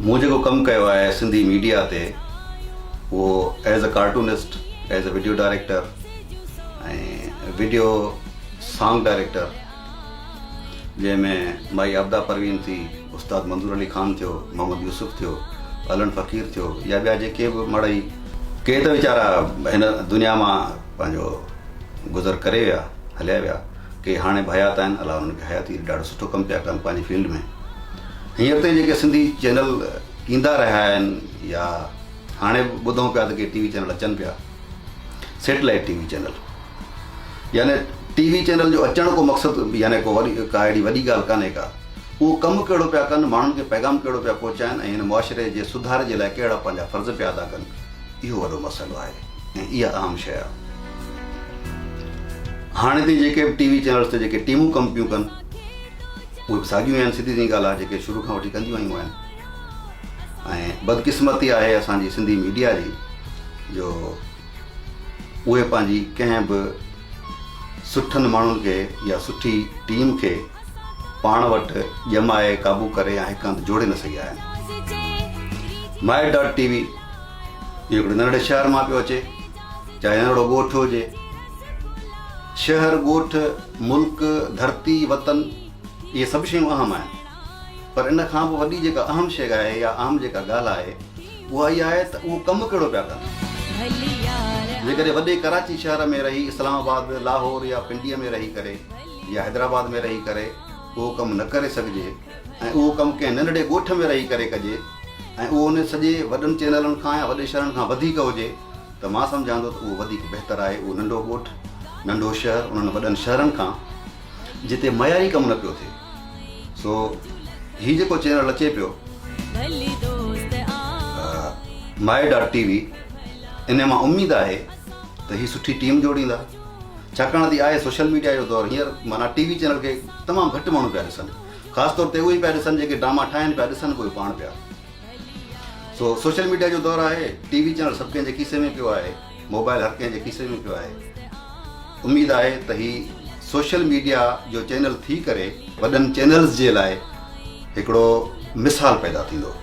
मूं जेको कमु कयो आहे सिंधी मीडिया ते उहो as a cartoonist, as a video director ऐं वीडियो सॉन्ग डायरेक्टर, जंहिंमें माई अब्दा परवीन थी, उस्ताद मंज़ूर अली ख़ान थियो, मोहम्मद यूसुफ थियो, अलन फ़कीर थियो, या ॿिया जेके बि मड़ई के त वीचारा हिन दुनिया मां पंहिंजो गुज़र करे विया, हलिया विया, के हाणे भयात आहिनि, अलाह उन्हनि खे हयाती ॾाढो सुठो कमु पिया कनि पंहिंजी फील्ड में। हींअर ताईं जेके सिंधी चैनल ईंदा रहिया आहिनि या हाणे ॿुधूं पिया त के टी वी चैनल अचनि पिया, सेटेलाइट टी वी चैनल, यानी टी वी चैनल जो अचण को मक़सदु यानी को वरी का अहिड़ी वॾी ॻाल्हि कान्हे का, उहो कमु कहिड़ो पिया कनि, माण्हुनि खे पैगाम कहिड़ो पिया पहुचाइनि ऐं हिन मुआशिरे जे सुधार जे लाइ कहिड़ा पंहिंजा फ़र्ज़ पिया अदा कनि, इहो वॾो मसइलो आहे ऐं इहा अहम शइ आहे। हाणे ताईं जेके बि टी वी चैनल्स ते जेके टीमूं कमु पियूं कनि उहे बि साॻियूं आहिनि, सिधी सी ॻाल्हि आहे, जेके शुरू खां वठी कंदियूं आयूं आहिनि। ऐं बदकिस्मती आहे असांजी सिंधी मीडिया जी जो उहे पंहिंजी कंहिं बि सुठनि माण्हुनि खे या सुठी टीम खे पाण वटि ॼमाए क़ाबू करे या हिकु हंधि जोड़े न सघिया आहिनि। my.tv इहो हिकिड़े नंढड़े शहर मां पियो अचे, चाहे नंढड़ो ॻोठु हुजे, शहर ॻोठ मुल्क धरती वतन इहे सभु शयूं अहम आहिनि, पर इन खां पोइ वॾी जेका अहम शइ आहे या अहम जेका ॻाल्हि आहे उहा इहा आहे त उहो कमु कहिड़ो पिया कनि। जेकॾहिं वॾे कराची शहर में रही, इस्लामाबाद, लाहौर या पिंडीअ में रही करे या हैदराबाद में रही करे उहो कमु न करे सघिजे ऐं उहो कमु कंहिं नंढड़े ॻोठ में रही करे कजे ऐं उहो उन सॼे वॾनि चैनलनि खां या वॾे शहरनि खां वधीक हुजे त मां सम्झां थो त उहो वधीक बहितरु आहे। उहो नंढो ॻोठु, नंढो शहर, उन्हनि वॾनि शहरनि खां जिते मयारी कमु न पियो थिए। सो हीउ जेको चैनल अचे पियो my.tv, इन मां उमेदु आहे त हीअ सुठी टीम जोड़ींदा, छाकाणि त आहे सोशल मीडिया जो दौरु। हींअर माना टी वी चैनल खे तमामु घटि माण्हू पिया ॾिसनि, ख़ासि तौर ते उहे पिया ॾिसनि जेके ड्रामा ठाहिनि पिया, ॾिसनि कोई पाण पिया। सो सोशल मीडिया जो दौरु आहे, टी वी चैनल सभु कंहिंजे खीसे में पियो आहे, मोबाइल हर कंहिंजे खीसे में पियो आहे। उमेदु आहे त हीउ सोशल मीडिया जो चैनल थी करे वॾनि चैनल्स जे लाइ हिकिड़ो मिसाल पैदा थींदो।